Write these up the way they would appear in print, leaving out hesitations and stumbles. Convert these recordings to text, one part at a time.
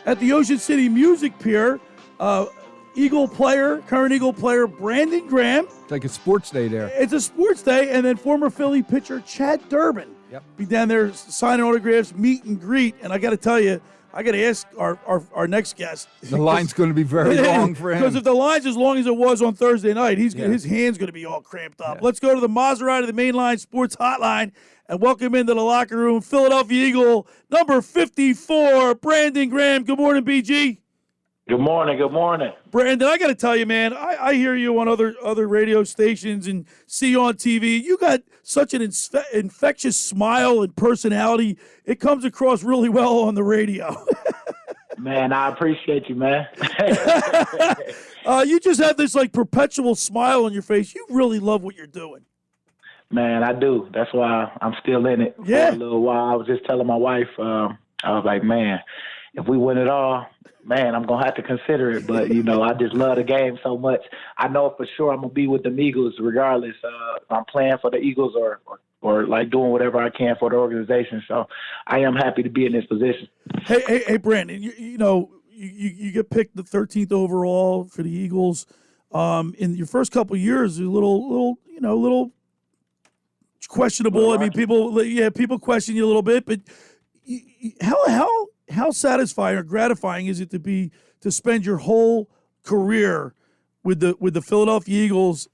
at the Ocean City Music Pier. Current Eagle player Brandon Graham. It's like a sports day there. It's a sports day, and then former Philly pitcher Chad Durbin. Yep. Be down there signing autographs, meet and greet. And I got to tell you, I got to ask our next guest. The line's going to be very long for him. Because if the line's as long as it was on Thursday night, his hand's going to be all cramped up. Yeah. Let's go to the Maserati, the Mainline Sports Hotline, and welcome into the locker room, Philadelphia Eagle, number 54, Brandon Graham. Good morning, BG. Good morning. Good morning. Brandon, I got to tell you, man, I hear you on other radio stations and see you on TV. You got such an infectious smile and personality. It comes across really well on the radio. Man, I appreciate you, man. You just have this like perpetual smile on your face. You really love what you're doing. Man, I do. That's why I'm still in it for a little while. I was just telling my wife, I was like, man, if we win it all, man, I'm going to have to consider it. But, I just love the game so much. I know for sure I'm going to be with the Eagles regardless. If I'm playing for the Eagles or like doing whatever I can for the organization. So I am happy to be in this position. Hey, Brandon, you get picked the 13th overall for the Eagles. In your first couple of years, a little questionable. I mean, people question you a little bit, but how satisfying or gratifying is it to spend your whole career with the Philadelphia Eagles,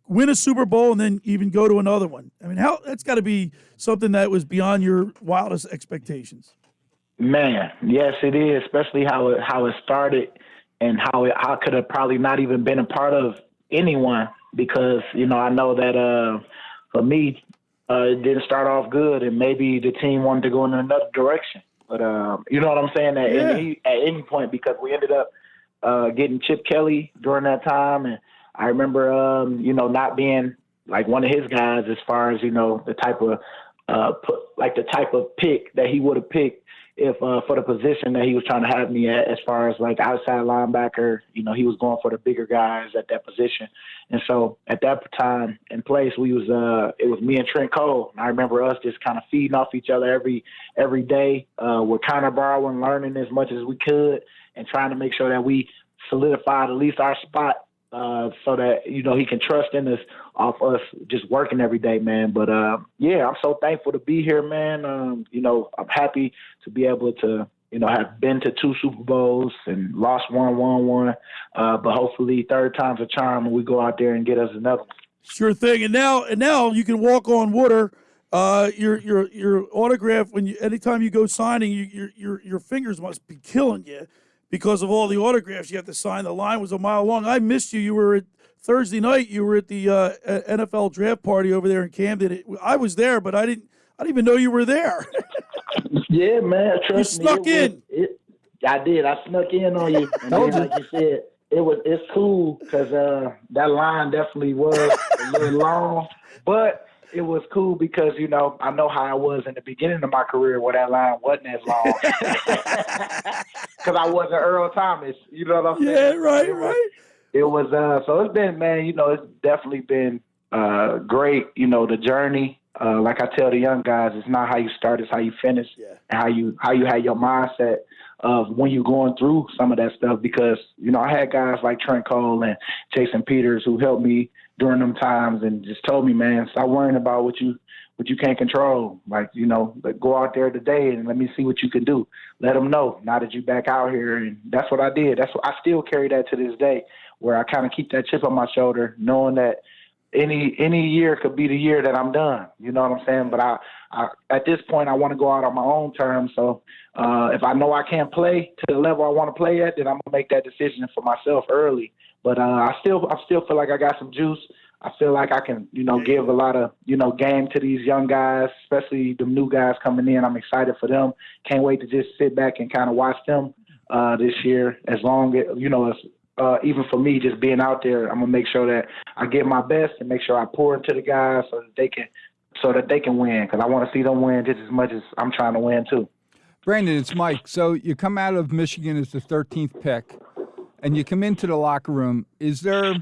win a Super Bowl, and then even go to another one? I mean, that's got to be something that was beyond your wildest expectations. Man, yes, it is, especially how it started and how I could have probably not even been a part of anyone because, I know that for me, it didn't start off good and maybe the team wanted to go in another direction. But you know what I'm saying? At any point, because we ended up getting Chip Kelly during that time. And I remember, not being like one of his guys as far as, the type of pick that he would have picked if for the position that he was trying to have me at, as far as like outside linebacker. He was going for the bigger guys at that position. And so at that time and place, it was me and Trent Cole. And I remember us just kind of feeding off each other every day. We're kind of borrowing, learning as much as we could and trying to make sure that we solidified at least our spot so that, he can trust in us off us just working every day, man. But, I'm so thankful to be here, man. I'm happy to be able to, have been to 2 Super Bowls and lost one, won one. But hopefully third time's a charm and we go out there and get us another one. Sure thing. And now you can walk on water. Your autograph, anytime you go signing, your fingers must be killing you because of all the autographs you have to sign. The line was a mile long. I missed you. You were at Thursday night. You were at the NFL draft party over there in Camden. I was there, but I didn't even know you were there. Yeah, man. Trust me. You snuck in. I did. I snuck in on you. And then, like you said, it's cool because that line definitely was a little long, but it was cool because, I know how I was in the beginning of my career where that line wasn't as long. Because I wasn't Earl Thomas. You know what I'm saying? Yeah, right. It was, so it's been, man, it's definitely been great, the journey. Like I tell the young guys, it's not how you start, it's how you finish, and how you had your mindset of when you're going through some of that stuff. Because, I had guys like Trent Cole and Jason Peters who helped me during them times and just told me, man, stop worrying about what you can't control. Like, but go out there today and let me see what you can do. Let them know now that you back out here. And that's what I did. That's what I still carry that to this day, where I kind of keep that chip on my shoulder, knowing that any year could be the year that I'm done. You know what I'm saying? But I at this point, I want to go out on my own terms. So if I know I can't play to the level I want to play at, then I'm gonna make that decision for myself early. But I still feel like I got some juice. I feel like I can, give a lot of, game to these young guys, especially the new guys coming in. I'm excited for them. Can't wait to just sit back and kind of watch them this year. As long as, as even for me, just being out there, I'm gonna make sure that I give my best and make sure I pour into the guys so that they can win. Because I want to see them win just as much as I'm trying to win too. Brandon, it's Mike. So you come out of Michigan as the 13th pick, and you come into the locker room. Is there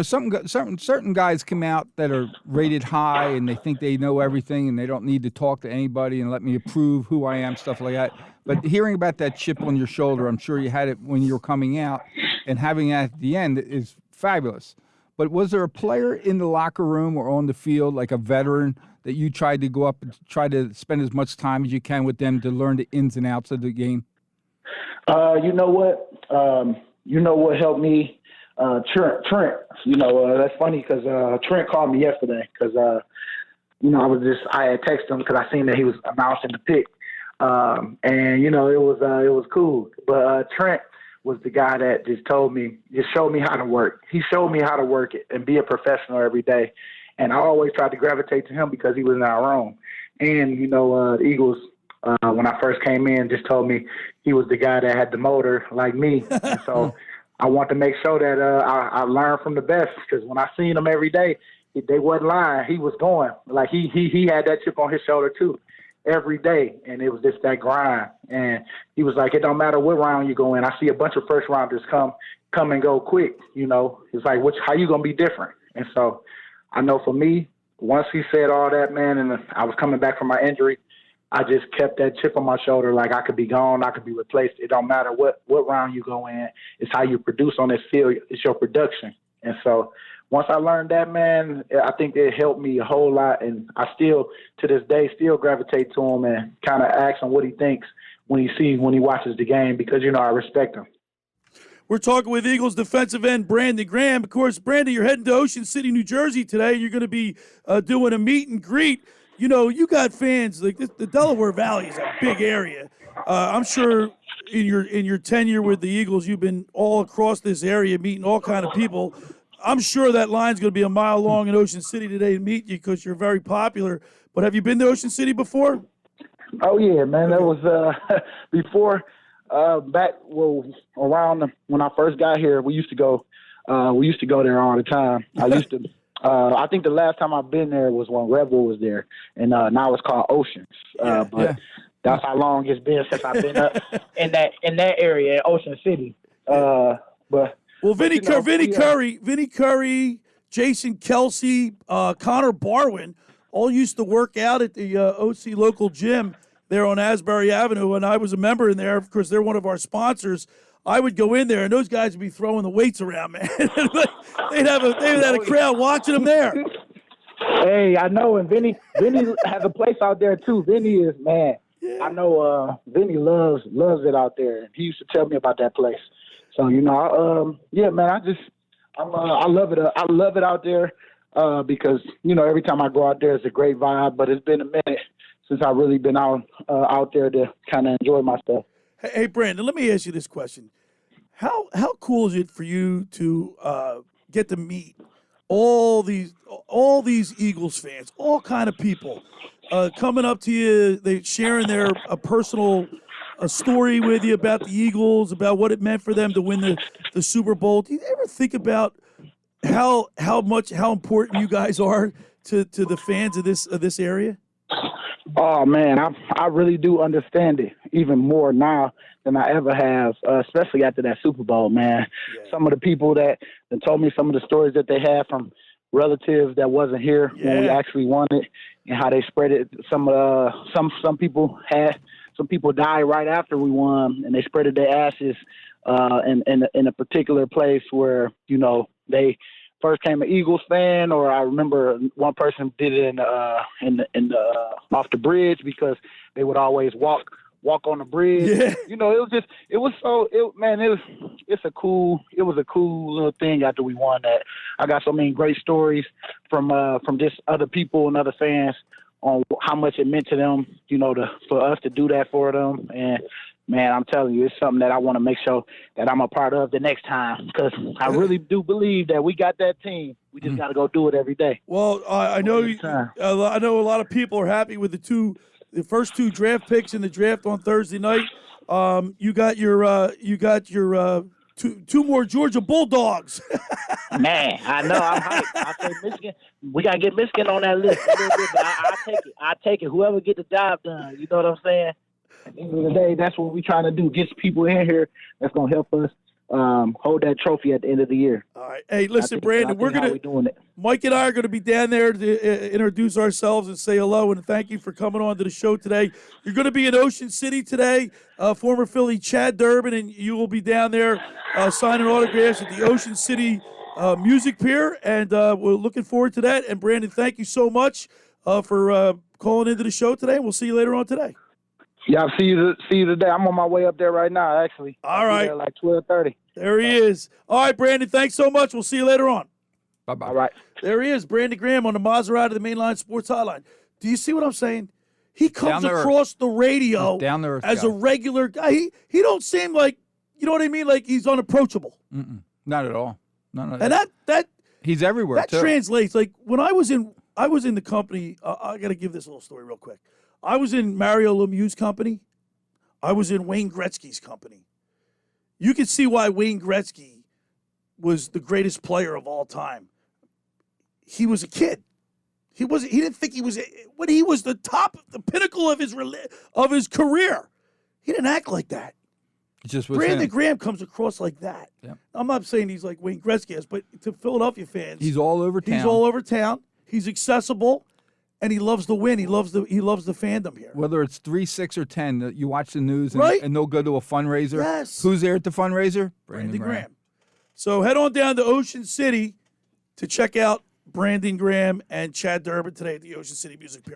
certain guys come out that are rated high and they think they know everything and they don't need to talk to anybody and let me prove who I am, stuff like that. But hearing about that chip on your shoulder, I'm sure you had it when you were coming out, and having that at the end is fabulous. But was there a player in the locker room or on the field, like a veteran, that you tried to go up and try to spend as much time as you can with them to learn the ins and outs of the game? You know what? What helped me? Trent. That's funny because Trent called me yesterday because, I had texted him because I seen that he was announcing the pick. And it was cool. But Trent was the guy that just showed me how to work. He showed me how to work it and be a professional every day. And I always tried to gravitate to him because he was in our room. And, the Eagles, when I first came in, just told me he was the guy that had the motor like me. And so I want to make sure that I learn from the best, because when I seen him every day, they wasn't lying. He was going. Like, he had that chip on his shoulder too every day, and it was just that grind. And he was like, it don't matter what round you go in. I see a bunch of first rounders come and go quick. It's like, how you going to be different? And so I know for me, once he said all that, man, and I was coming back from my injury, I just kept that chip on my shoulder. Like, I could be gone, I could be replaced. It don't matter what round you go in. It's how you produce on this field. It's your production. And so once I learned that, man, I think it helped me a whole lot. And I still, to this day, gravitate to him and kind of ask him what he thinks when he watches the game, because, I respect him. We're talking with Eagles defensive end Brandon Graham. Of course, Brandon, you're heading to Ocean City, New Jersey today. You're going to be doing a meet and greet. You got fans like this, the Delaware Valley is a big area. I'm sure in your tenure with the Eagles, you've been all across this area meeting all kind of people. I'm sure that line's going to be a mile long in Ocean City today to meet you because you're very popular. But have you been to Ocean City before? Oh yeah, man. That was before around when I first got here. We used to go there all the time. I think the last time I've been there was when Rebel was there, and now it's called Oceans. That's how long it's been since I've been up in that area, Ocean City. Vinny Curry, Jason Kelsey, Connor Barwin all used to work out at the OC local gym there on Asbury Avenue, and I was a member in there. Of course, they're one of our sponsors. I would go in there, and those guys would be throwing the weights around, man. They'd have a crowd watching them there. Hey, I know, and Vinny has a place out there too. Vinny is, man. Yeah. I know Vinny loves it out there. He used to tell me about that place. So man, I love it. I love it out there because every time I go out there, it's a great vibe. But it's been a minute since I've really been out there to kind of enjoy myself. Hey, Brandon, let me ask you this question: How cool is it for you to get to meet all these Eagles fans, all kind of people coming up to you, they sharing their personal story with you about the Eagles, about what it meant for them to win the Super Bowl? Do you ever think about how important you guys are to the fans of this area? Oh man, I really do understand it even more now than I ever have, especially after that Super Bowl, man. Yeah. Some of the people that told me some of the stories that they had from relatives that wasn't here when we actually won it, and how they spread it. Some people died right after we won, and they spread their ashes in a particular place where they first came an Eagles fan, or I remember one person did it in off the bridge because they would always walk on the bridge. Yeah. It was a cool little thing after we won that. I got so many great stories from just other people and other fans on how much it meant to them, for us to do that for them. And man, I'm telling you, it's something that I want to make sure that I'm a part of the next time, because I really do believe that we got that team. We just got to go do it every day. Well, I know a lot of people are happy with the first two draft picks in the draft on Thursday night. You got your two more Georgia Bulldogs. Man, I know. I'm hyped. I say Michigan. We got to get Michigan on that list a little bit, but I'll take it. I'll take it. Whoever get the job done. You know what I'm saying? At the end of the day, that's what we're trying to do. Get people in here that's going to help us hold that trophy at the end of the year. All right. right. Hey, listen, Brandon, we're how we doing it. Mike and I are going to be down there to introduce ourselves and say hello and thank you for coming on to the show today. You're going to be in Ocean City today. Former Philly Chad Durbin, and you will be down there signing autographs at the Ocean City Music Pier, and we're looking forward to that. And Brandon, thank you so much for calling into the show today. We'll see you later on today. Yeah, I'll see you today. I'm on my way up there right now, actually. All right. Like 12:30. There he is. All right, Brandon, thanks so much. We'll see you later on. Bye-bye. All right. There he is, Brandon Graham on the Maserati, the Mainline Sports Hotline. Do you see what I'm saying? He comes across the radio down to earth as guy. a regular guy. He don't seem like, you know what I mean, like he's unapproachable. Not at all. None of And that he's everywhere. that too. translates. Like when I was in the company, I got to give this little story real quick. I was in Mario Lemieux's company. I was in Wayne Gretzky's company. You can see why Wayne Gretzky was the greatest player of all time. He was a kid. He didn't think he was when he was the top, the pinnacle of his career. He didn't act like that. It just was Brandon him. Graham comes across like that. Yep. I'm not saying he's like Wayne Gretzky is, but to Philadelphia fans, He's all over town. He's all over town. He's accessible, and he loves to win. He loves the fandom here. Whether it's 3, 6, or 10, you watch the news and, Right. and they'll go to a fundraiser. Yes. Who's there at the fundraiser? Brandon Graham. So head on down to Ocean City to check out Brandon Graham and Chad Durbin today at the Ocean City Music Pier.